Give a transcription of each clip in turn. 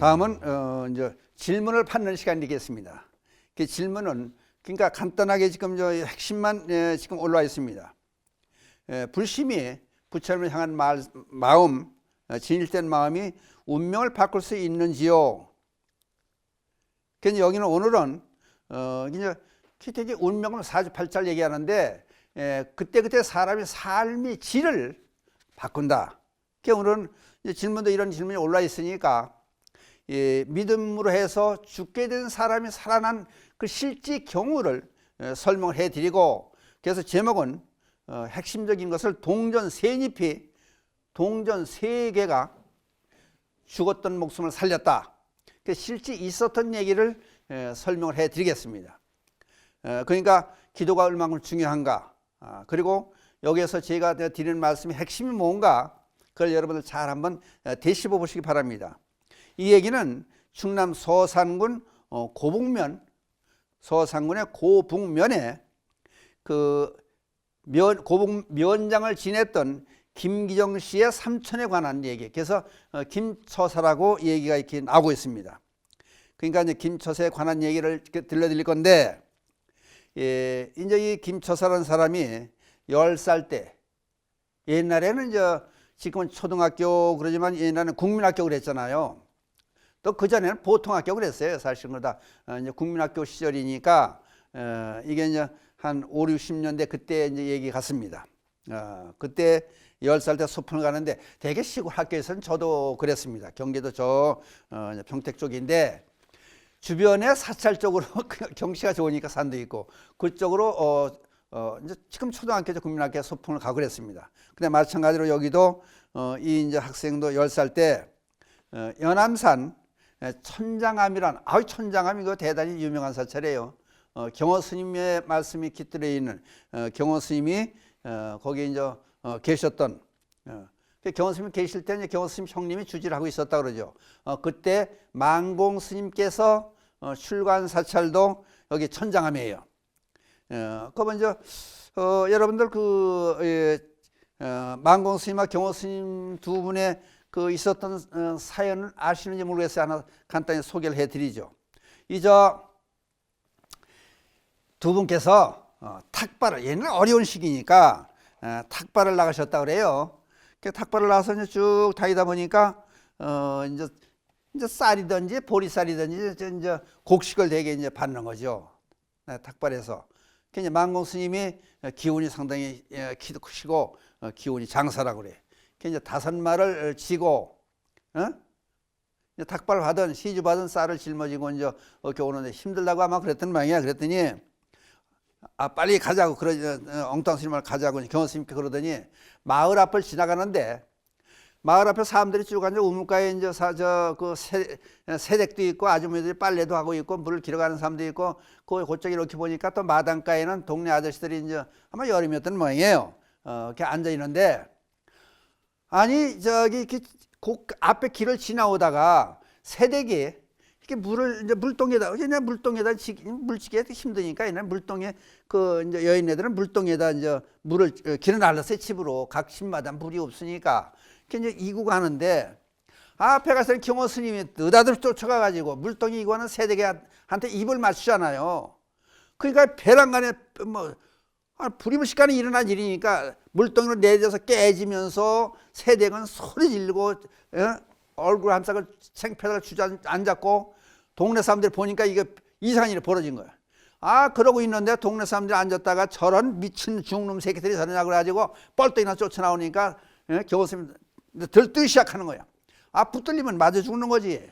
다음은 이제 질문을 받는 시간이 되겠습니다. 그 질문은 그러니까 간단하게 지금 저 핵심만 지금 올라와 있습니다. 불심이 부처님을 향한 마음, 진실된 마음이 운명을 바꿀 수 있는지요? 그래서 여기는 오늘은 이제 되게 운명을 사주팔자를 얘기하는데 그때그때 사람의 삶의 질을 바꾼다. 그래서 오늘은 이제 질문도 이런 질문이 올라 있으니까 믿음으로 해서 죽게 된 사람이 살아난 그 실제 경우를 설명을 해드리고, 그래서 제목은 핵심적인 것을 동전 세잎이 동전 세 개가 죽었던 목숨을 살렸다. 실제 있었던 얘기를 설명을 해드리겠습니다. 그러니까 기도가 얼마큼 중요한가, 그리고 여기에서 제가 드리는 말씀의 핵심이 뭔가, 그걸 여러분들 잘 한번 되짚어 보시기 바랍니다. 이 얘기는 충남 서산군 고북면, 서산군의 고북면에 그 고북면장을 지냈던 김기정 씨의 삼촌에 관한 얘기. 그래서 김처사라고 얘기가 이렇게 나오고 있습니다. 그러니까 이제 김처사에 관한 얘기를 들려드릴 건데, 이제 이 김처사라는 사람이 10살 때, 옛날에는 이제 지금은 초등학교 그러지만 옛날에는 국민학교 그랬잖아요. 또 그전에는 보통학교 그랬어요. 사실은 그러다 이제 국민학교 시절이니까 이게 이제 한 5, 60년대 그때 이제 얘기 같습니다. 그때 10살 때 소풍을 가는데 되게 시골 학교에서는 저도 그랬습니다. 경기도 저 평택 쪽인데 주변에 사찰 쪽으로 경치가 좋으니까 산도 있고 그쪽으로 이제 지금 초등학교죠, 국민학교에 소풍을 가고 그랬습니다. 근데 마찬가지로 여기도 이 이제 학생도 10살 때 연암산 천장암이란, 천장암 이거 대단히 유명한 사찰이에요. 경호 스님의 말씀이 깃들어 있는 경호 스님이 거기 이제 계셨던, 경호 스님 계실 때 이제 경호 스님 형님이 주지를 하고 있었다 그러죠. 그때 만공 스님께서 출관 사찰도 여기 천장암이에요. 그 먼저 여러분들 만공 스님과 경호 스님 두 분의 그 있었던 사연을 아시는지 모르겠어요. 하나 간단히 소개를 해드리죠. 이제 두 분께서 탁발을, 옛날 어려운 시기니까 탁발을 나가셨다 그래요. 탁발을 나가서 이제 쭉 다니다 보니까 이제 쌀이든지 보리쌀이든지 이제 곡식을 되게 이제 받는 거죠. 탁발에서. 이제 만공 스님이 기운이 상당히 키도 크시고 기운이 장사라고 그래. 이제 5마를 지고 이제 탁발 받은 시주 받은 쌀을 짊어지고 이제 이렇게 오는데 힘들다고 아마 그랬던 모양이야. 그랬더니 빨리 가자고, 엉뚱한 스님을 가자고 경호 스님께 그러더니 마을 앞을 지나가는데 마을 앞에 사람들이 쭉 앉아 우물가에 이제 그 새댁도 있고 아주머니들이 빨래도 하고 있고 물을 길어가는 사람도 있고 그쪽에 이렇게 보니까 또 마당가에는 동네 아저씨들이 이제 아마 여름이었던 모양이에요. 이렇게 앉아 있는데, 아니 저기 앞에 길을 지나오다가 새댁이 이렇게 물을 이제 물동에다, 그냥 물동에다 물지기 힘드니까 이날 물동에 그 이제 여인네들은 물동에다 이제 물을 길을 날랐어요. 집으로 각 집마다 물이 없으니까. 이제 이고 가는데 앞에 가서 경호 스님이 느닷없이 쫓아가 가지고 물동이 이고 하는 새댁한테 입을 맞추잖아요. 그러니까 배란간에 뭐 부리무식간에 일어난 일이니까 물동이로 내려서 깨지면서 새댁은 소리 지르고 얼굴 한 싹을 생패다가 주저앉았고 동네 사람들이 보니까 이게 이상한 일이 벌어진 거야. 그러고 있는데 동네 사람들이 앉았다가 저런 미친 중놈 새끼들이 저러냐 그래가지고 뻘떡이나 쫓아나오니까 경호스님 들뜨기 시작하는 거야. 붙들리면 맞아 죽는 거지.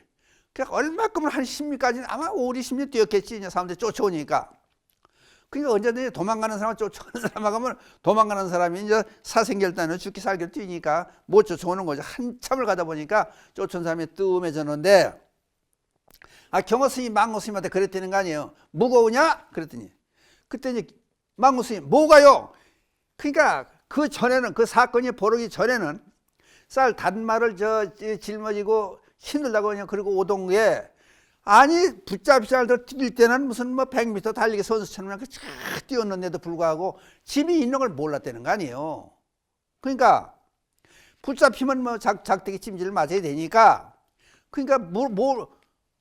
그러니까 얼마큼은 한 10미까지는 아마 5, 20미 뛰었겠지. 이제 사람들이 쫓아오니까. 그러니까 언제든지 도망가는 사람을 쫓아오는 사람 하면 도망가는 사람이 이제 사생결단으로 죽기 살기를 뛰니까 못 쫓아오는 거죠. 한참을 가다 보니까 쫓아온 사람이 뜸해졌는데, 경호스님 망고스님한테 그랬다는 거 아니에요. 무거우냐? 그랬더니 그때 이제 망고스님 뭐가요? 그러니까 그 전에는, 그 사건이 벌어지기 전에는 쌀 단말을 짊어지고 힘들다고 그냥 그러고 오던 게, 붙잡이살 뛸 때는 무슨 100m 달리기 선수처럼 그냥 쫙 뛰었는데도 불구하고 집이 있는 걸 몰랐다는 거 아니에요. 그러니까 붙잡히면 작대기 찜질을 맞아야 되니까 그러니까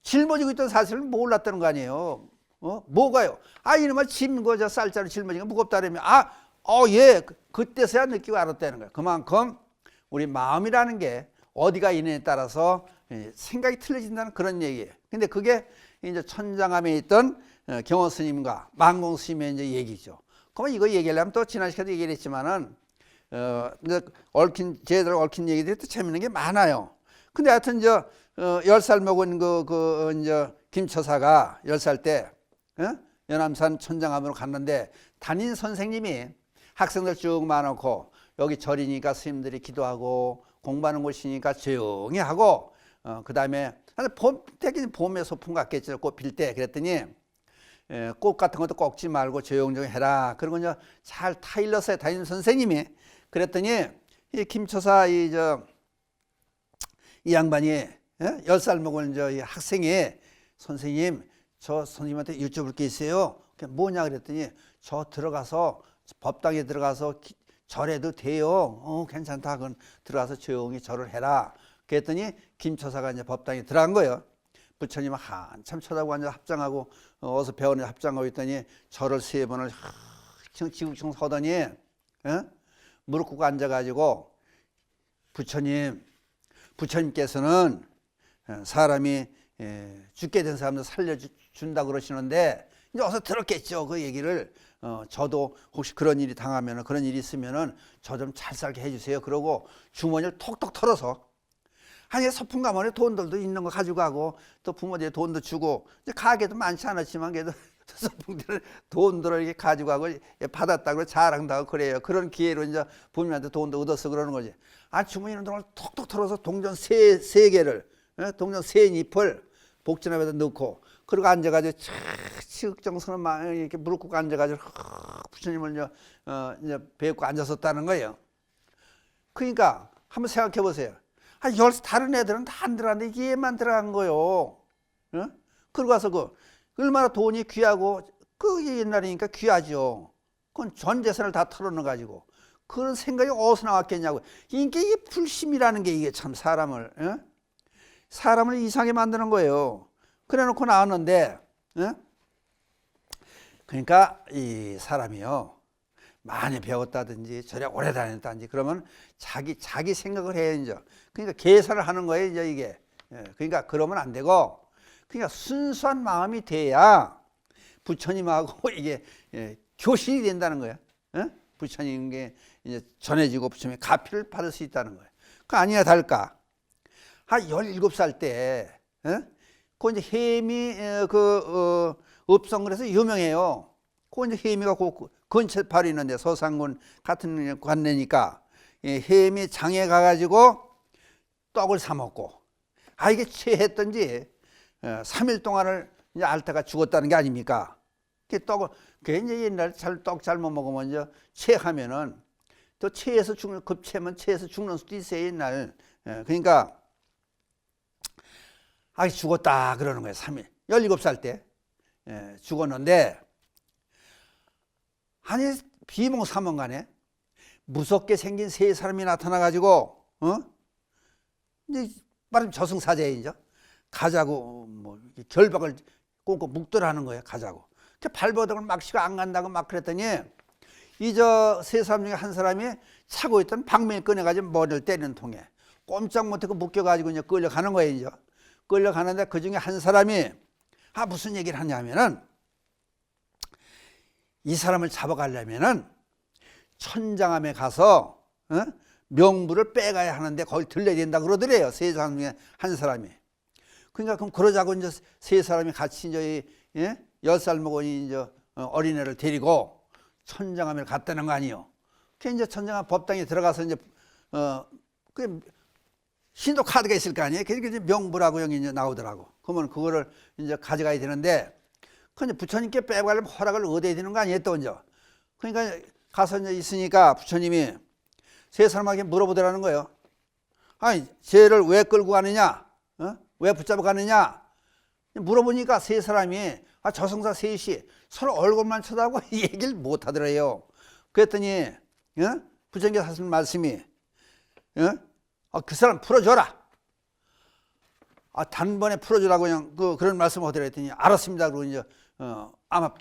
짊어지고 있던 사실을 몰랐다는 거 아니에요. 뭐가요? 이놈아 짐 거저 쌀자루 짊어지는 거 무겁다라며. 예. 그때서야 느끼고 알았다는 거예요. 그만큼 우리 마음이라는 게 어디가 있느냐에 따라서 생각이 틀려진다는 그런 얘기예요. 근데 그게 이제 천장암에 있던 경호 스님과 만공 스님의 이제 얘기죠. 그러면 이거 얘기하려면 또 지난 시간에 얘기를 했지만은 이제 제대로 얽힌 얘기들이 또 재밌는 게 많아요. 근데 하여튼 10살 먹은 이제 김처사가 10살 때 연암산 천장암으로 갔는데 담임 선생님이 학생들 쭉 많고 여기 절이니까 스님들이 기도하고 공부하는 곳이니까 조용히 하고 그 다음에 봄에 소풍 갔겠죠. 꽃 필 때. 그랬더니 꽃 같은 것도 꺾지 말고 조용조용 해라. 그리고 이제 잘 타일렀어요. 담임 선생님이. 그랬더니 이 김처사 이 양반이 10살 먹은 이 학생이 선생님 저 선생님한테 여쭤볼 게 있어요. 그게 뭐냐 그랬더니 저 들어가서 법당에 들어가서 절해도 돼요. 괜찮다. 그건 들어가서 조용히 절을 해라. 그랬더니 김처사가 이제 법당에 들어간 거예요. 부처님은 한참 쳐다보고 앉아 합장하고 어서 배원에 합장하고 있더니 절을 3번을 지국청 서더니 무릎 꿇고 앉아가지고 부처님께서는 사람이 죽게 된 사람들 살려준다 그러시는데 이제 어서 들었겠죠. 그 얘기를 저도 혹시 그런 일이 당하면 그런 일이 있으면은 저 좀 잘 살게 해주세요. 그러고 주머니를 톡톡 털어서 서풍 가문에 돈들도 있는 거 가지고 또 부모들이 돈도 주고 이제 가게도 많지 않았지만 그래도 서풍들을 돈들을 이렇게 가지고 가고 받았다고 자랑도 하고 그래요. 그런 기회로 이제 부모님한테 돈도 얻어서 그러는 거지. 주머니는 돈을 톡톡 털어서 동전 세 개를 동전 3잎을 복전압에다 넣고 그리고 앉아가지고 치흑정성을 막 이렇게 무릎 꿇고 앉아가지고 부처님을 이제 뵙고 앉았었다는 거예요. 그러니까 한번 생각해 보세요. 다른 애들은 다 안 들어갔는데 얘만 들어간 거요. 그러고 와서 얼마나 돈이 귀하고 옛날이니까 귀하죠. 그건 전 재산을 다 털어넣어 가지고 그런 생각이 어디서 나왔겠냐고. 이게 불심이라는 게 이게 참 사람을 이상하게 만드는 거예요. 그래 놓고 나왔는데 그러니까 이 사람이요 많이 배웠다든지 절에 오래 다녔다든지 그러면 자기 생각을 해야죠. 그러니까 계산을 하는 거예요 이제 이게. 그러니까 그러면 안 되고 그러니까 순수한 마음이 돼야 부처님하고 이게 교신이 된다는 거예요. 부처님께 이제 전해지고 부처님의 가피를 받을 수 있다는 거예요. 그 아니나 다를까 17살 때 그 이제 해미 읍성그래서 유명해요. 그 이제 해미가 근처에 바로 있는데 서산군 같은 관내니까 해미 장에 가가지고 떡을 사 먹고 이게 체했던지 3일 동안을 이제 앓다가 죽었다는 게 아닙니까? 그 이제 옛날 떡 잘못 먹으면 이제 체하면은 또 체해서 급체면 체해서 죽는 수도 있어요 옛날. 그러니까 죽었다 그러는 거예요. 3일 17살 때 죽었는데 비몽사몽간에 무섭게 생긴 3사람이 나타나가지고 이제 말하면 저승사자이죠. 가자고 결박을 꽁꽁 묵더라는 거예요. 가자고. 발버둥을 막 치고 안 간다고 막 그랬더니 이 3사람 중에 한 사람이 차고 있던 방맹을 꺼내가지고 머리를 때리는 통에 꼼짝 못하고 묶여가지고 이제 끌려가는 거예요. 이제 끌려가는데 그 중에 한 사람이 무슨 얘기를 하냐면은 이 사람을 잡아가려면은 천장암에 가서 명부를 빼가야 하는데 거기 들려야 된다 그러더래요. 3사람 중에 한 사람이. 그러니까 그럼 그러자고 이제 3사람이 같이 이제 10살 먹은 이제 어린애를 데리고 천장암에 갔다는 거 아니에요. 그 이제 천장암 법당에 들어가서 이제 그 신도 카드가 있을 거 아니에요. 그게 이제 명부라고 여기 이제 나오더라고. 그러면 그거를 이제 가져가야 되는데 그 이제 부처님께 빼고 가려면 허락을 얻어야 되는 거 아니에요, 또 이제. 그러니까 가서 이제 있으니까 부처님이 3사람에게 물어보더라는 거예요. 쟤를 왜 끌고 가느냐? 왜 붙잡아 가느냐? 물어보니까 3사람이 저승사 셋이 서로 얼굴만 쳐다보고 얘기를 못 하더래요. 그랬더니 부처님께서 하신 말씀이 그 사람 풀어줘라. 단번에 풀어주라고 그냥 그런 말씀을 하더라 했더니 알았습니다. 그러고 이제 아마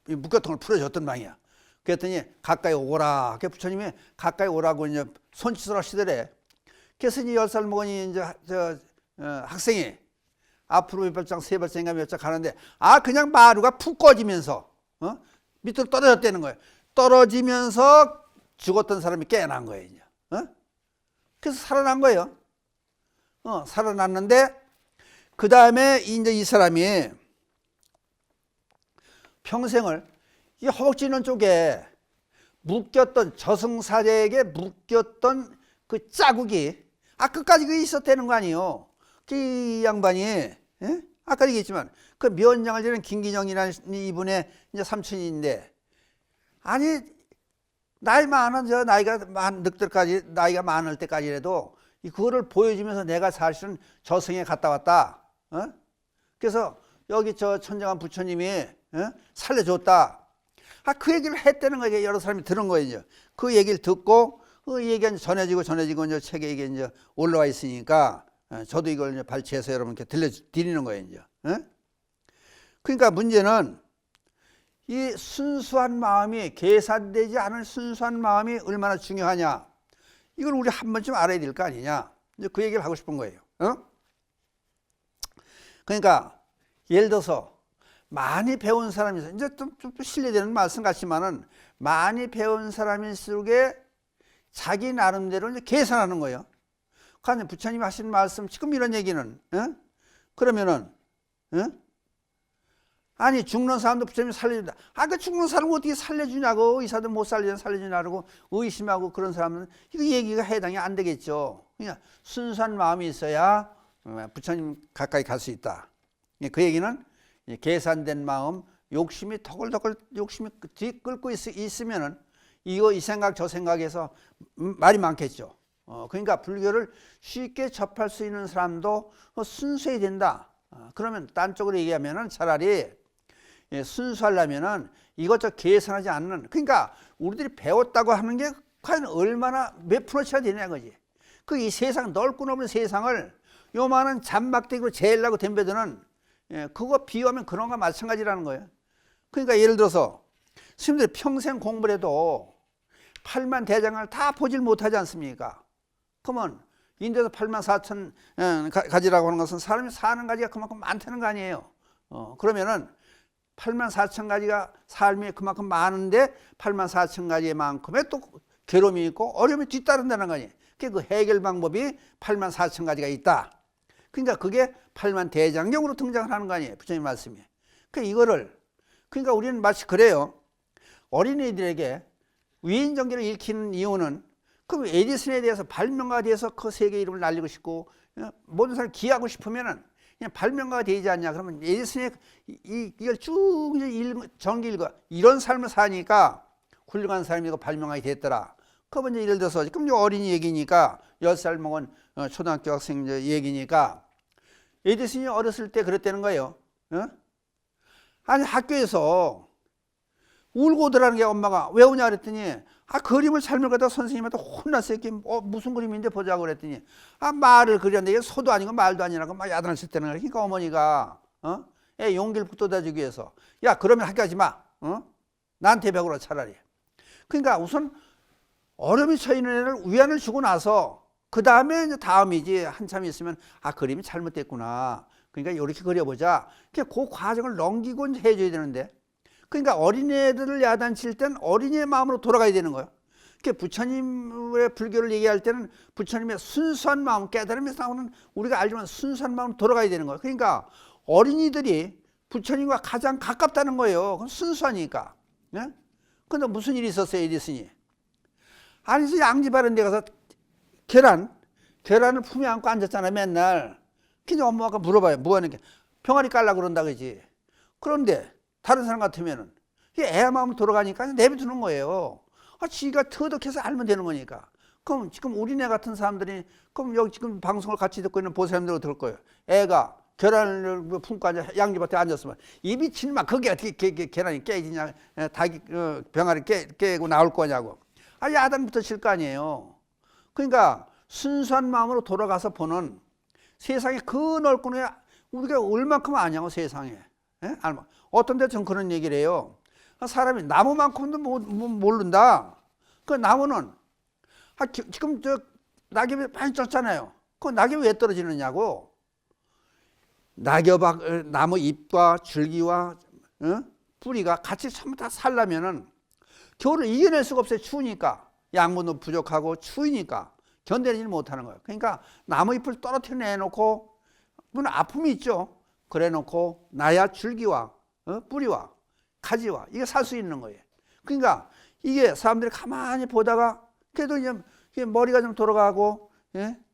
이 묵교통을 풀어줬던 방이야. 그랬더니 가까이 오라. 그 부처님이 가까이 오라고 이제 손짓을 하시더래. 그래서 이제 10살 먹으니 이제 학생이 앞으로 몇 발짝 세 발짝인가 몇 짝 가는데 그냥 마루가 푹 꺼지면서 밑으로 떨어졌다는 거예요. 떨어지면서 죽었던 사람이 깨어난 거예요. 이제. 그래서 살아난 거예요. 살아났는데 그 다음에 이제 이 사람이 평생을 이 허벅지 있는 쪽에 묶였던 저승사자에게 묶였던 그 자국이 끝까지 그 있었다는 거 아니에요. 이 양반이 아까 얘기했지만 그 면장을 지낸 김기정이라는 이분의 이제 삼촌인데 아니 나이 많은 나이가 늑들까지 나이가 많을 때까지라도 그거를 보여주면서 내가 사실은 저승에 갔다 왔다. 그래서 여기 저 천정한 부처님이 살려줬다. 그 얘기를 했다는 거예요. 여러 사람이 들은 거예요. 이제. 그 얘기를 듣고 그 얘기가 전해지고 이제 책에 이게 이제 올라와 있으니까 저도 이걸 이제 발췌해서 여러분께 들려드리는 거예요. 이제. 그러니까 문제는 이 순수한 마음이 계산되지 않은 순수한 마음이 얼마나 중요하냐. 이걸 우리 한 번쯤 알아야 될 거 아니냐. 이제 그 얘기를 하고 싶은 거예요. 그러니까 예를 들어서 많이 배운 사람이 있어요. 이제 좀 실례되는 말씀 같지만은 많이 배운 사람일수록에 자기 나름대로 이제 계산하는 거예요. 그러니까 부처님이 하신 말씀 지금 이런 얘기는 그러면은 아니 죽는 사람도 부처님이 살려준다. 그 죽는 사람을 어떻게 살려주냐고. 의사도 못 살려주냐고 의심하고 그런 사람은 이거 얘기가 해당이 안 되겠죠. 그냥 순수한 마음이 있어야 부처님 가까이 갈 수 있다. 그 얘기는 계산된 마음, 욕심이 터글터글 욕심이 뒤끌고 있으면은 이 생각 저 생각에서 말이 많겠죠. 그러니까 불교를 쉽게 접할 수 있는 사람도 순수해야 된다. 그러면 딴 쪽으로 얘기하면은 차라리 순수하려면은 이것저것 계산하지 않는, 그러니까 우리들이 배웠다고 하는 게 과연 얼마나 몇 프로치가 되냐 거지. 이 세상 넓고 넓은 세상을 요만한 잔막대기로 재려고 덤벼드는 그거 비유하면 그런 거 마찬가지라는 거예요. 그러니까 예를 들어서 스님들이 평생 공부를 해도 8만 대장을 다 보질 못하지 않습니까? 그러면 인도에서 8만 4천 가지라고 하는 것은 사람이 사는 가지가 그만큼 많다는 거 아니에요. 그러면은 8만 4천 가지가 삶이 그만큼 많은데 8만 4천 가지의 만큼의 또 괴로움이 있고 어려움이 뒤따른다는 거 아니에요. 그 해결 방법이 8만 4천 가지가 있다. 그러니까 그게 8만 대장경으로 등장을 하는 거 아니에요. 부처님 말씀이. 그러니까 우리는 마치 그래요. 어린이들에게 위인전기를 일으키는 이유는 그 에디슨에 대해서 발명가가 돼서 그 세계 이름을 날리고 싶고 모든 사람을 기하고 싶으면은 그냥 발명가가 되지 않냐. 그러면 에디슨의 이걸 쭉 전기 읽어 이런 삶을 사니까 훌륭한 사람이고 발명가가 됐더라. 그건 이제 예를 들어서 지금 어린이 얘기니까 10살 먹은 초등학교 학생 얘기니까 에디슨이 어렸을 때 그랬다는 거예요. 아니 학교에서 울고 오더라는 게 엄마가 왜 오냐 그랬더니 그림을 잘못 갖다 선생님한테 혼났어요. 무슨 그림인데 보자고 그랬더니 말을 그렸는데 이게 소도 아니고 말도 아니라고 막 야단을 쳤다는 거예요. 그러니까 어머니가 애 용기를 북돋아주기 위해서 야 그러면 학교 가지 마. 나한테 배우라 차라리. 그러니까 우선 어려움이 처있는 애를 위안을 주고 나서 그 다음에 이제 다음이지 한참 있으면 그림이 잘못됐구나. 그러니까 이렇게 그려보자. 그 과정을 넘기고 이제 해줘야 되는데. 그러니까 어린애들을 야단칠 땐 어린이의 마음으로 돌아가야 되는 거예요. 부처님의 불교를 얘기할 때는 부처님의 순수한 마음, 깨달음에서 나오는 우리가 알지만 순수한 마음으로 돌아가야 되는 거예요. 그러니까 어린이들이 부처님과 가장 가깝다는 거예요. 그건 순수하니까. 그런데 무슨 일이 있었어요, 에디슨이? 아니, 양지 바른 데 가서 계란을 품에 안고 앉았잖아, 맨날. 그냥 엄마가 물어봐요. 뭐 하는 게? 병아리 깔라고 그런다, 그지? 그런데 다른 사람 같으면은 애 마음 돌아가니까 내버려두는 거예요. 지가 터득해서 알면 되는 거니까. 그럼 지금 우리네 같은 사람들이 그럼 여기 지금 방송을 같이 듣고 있는 보사님들도 들을 거예요. 애가 계란을 품고 앉아 양지밭에 앉았으면 이 미친 막 그게 어떻게 계란이 깨지냐, 닭이 병아리 깨고 나올 거냐고. 야단부터 칠 거 아니에요. 그러니까 순수한 마음으로 돌아가서 보는 세상에 그 넓고 우리가 얼만큼 아냐고 세상에. 예? 어떤 데 전 그런 얘기를 해요. 사람이 나무만큼도 모른다. 그 나무는 지금 저 낙엽이 많이 쪘잖아요. 그 낙엽이 왜 떨어지느냐고. 나무 잎과 줄기와 뿌리가 같이 전부 다 살려면은 겨울을 이겨낼 수가 없어요. 추우니까. 양분도 부족하고 추우니까 견뎌내지 못하는 거예요. 그러니까 나무 잎을 떨어뜨려 내놓고 물론 아픔이 있죠. 그래 놓고 나야 줄기와 뿌리와 가지와 이게 살 수 있는 거예요. 그러니까 이게 사람들이 가만히 보다가 그래도 이제 머리가 좀 돌아가고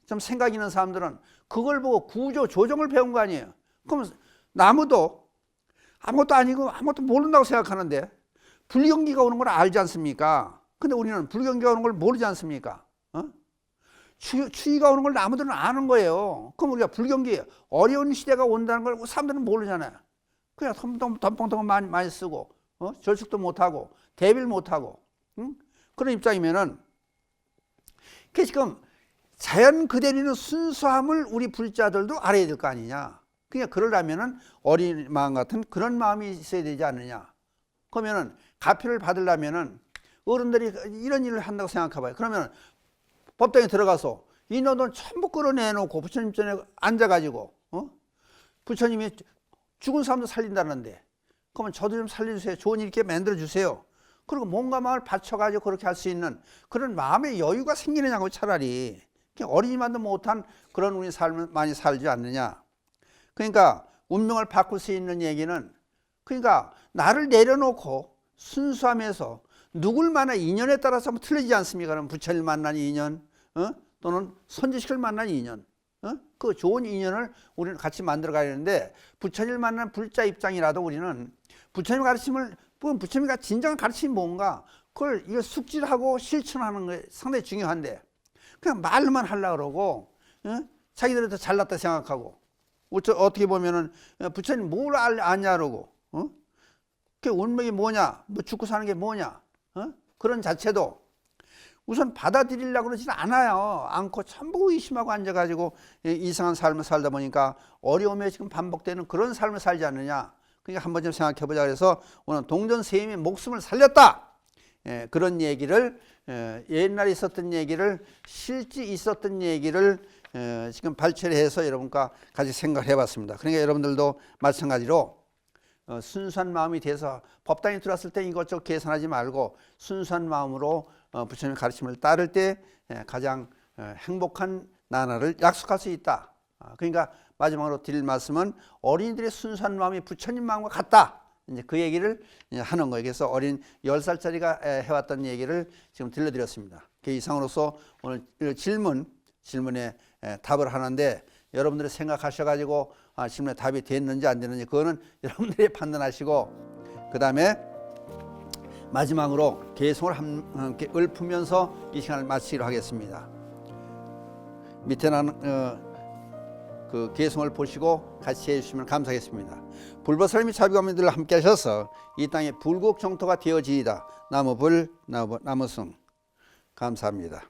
좀 생각 있는 사람들은 그걸 보고 구조 조정을 배운 거 아니에요. 그럼 나무도 아무것도 아니고 아무것도 모른다고 생각하는데 불경기가 오는 걸 알지 않습니까? 근데 우리는 불경기가 오는 걸 모르지 않습니까? 추위가 오는 걸 나무들은 아는 거예요. 그럼 우리가 불경기 어려운 시대가 온다는 걸 사람들은 모르잖아요. 그냥 덤벙덤벙 많이 쓰고 절식도 못하고 대비를 못하고 그런 입장이면은 지금 자연 그대로는 순수함을 우리 불자들도 알아야 될 거 아니냐. 그러니까 그러려면은 어린 마음 같은 그런 마음이 있어야 되지 않느냐. 그러면은 가표를 받으려면은 어른들이 이런 일을 한다고 생각해봐요. 그러면 법당에 들어가서 인원을 전부 끌어내놓고 부처님 전에 앉아가지고 부처님이 죽은 사람도 살린다는데 그러면 저도 좀 살려주세요. 좋은 일 있게 만들어주세요. 그리고 몸과 마음을 바쳐가지고 그렇게 할 수 있는 그런 마음의 여유가 생기느냐고 차라리 어린이만도 못한 그런 우리 삶을 많이 살지 않느냐. 그러니까 운명을 바꿀 수 있는 얘기는 그러니까 나를 내려놓고 순수함에서 누굴 만난 인연에 따라서 한번 틀리지 않습니까? 그럼 부처님 만난 인연 또는 선지식을 만난 인연 그 좋은 인연을 우리는 같이 만들어 가야 되는데 부처님을 만난 불자 입장이라도 우리는 부처님 가르침을 부처님과 진정한 가르침이 뭔가 그걸 이거 숙지하고 실천하는 게 상당히 중요한데 그냥 말로만 하려고 그러고 자기들이 더 잘났다 생각하고 어떻게 보면은 부처님 뭘 아냐 그러고 그 운명이 뭐냐 뭐 죽고 사는 게 뭐냐 그런 자체도 우선 받아들이려고 그러지는 않아요. 않고 전부 의심하고 앉아가지고 이상한 삶을 살다 보니까 어려움에 지금 반복되는 그런 삶을 살지 않느냐. 그러니까 한번 좀 생각해 보자. 그래서 오늘 동전 스님의 목숨을 살렸다. 그런 얘기를 옛날에 있었던 얘기를 실제 있었던 얘기를 지금 발췌를 해서 여러분과 같이 생각을 해봤습니다. 그러니까 여러분들도 마찬가지로 순수한 마음이 돼서 법당에 들어왔을 때 이것저것 계산하지 말고 순수한 마음으로 부처님의 가르침을 따를 때 가장 행복한 나날을 약속할 수 있다. 그러니까 마지막으로 드릴 말씀은 어린이들의 순수한 마음이 부처님 마음과 같다. 이제 그 얘기를 하는 거예요. 그래서 어린 10살짜리가 해왔던 얘기를 지금 들려드렸습니다. 그 이상으로서 오늘 질문에 답을 하는데 여러분들이 생각하셔가지고 질문에 답이 됐는지 안 됐는지 그거는 여러분들이 판단하시고 그 다음에 마지막으로 개송을 함께 읊으면서 이 시간을 마치기로 하겠습니다. 밑에 나는 그 개송을 보시고 같이 해주시면 감사하겠습니다. 불보살님이 자비감민들을 함께 하셔서 이 땅에 불국 정토가 되어지이다. 나무불 나무승 감사합니다.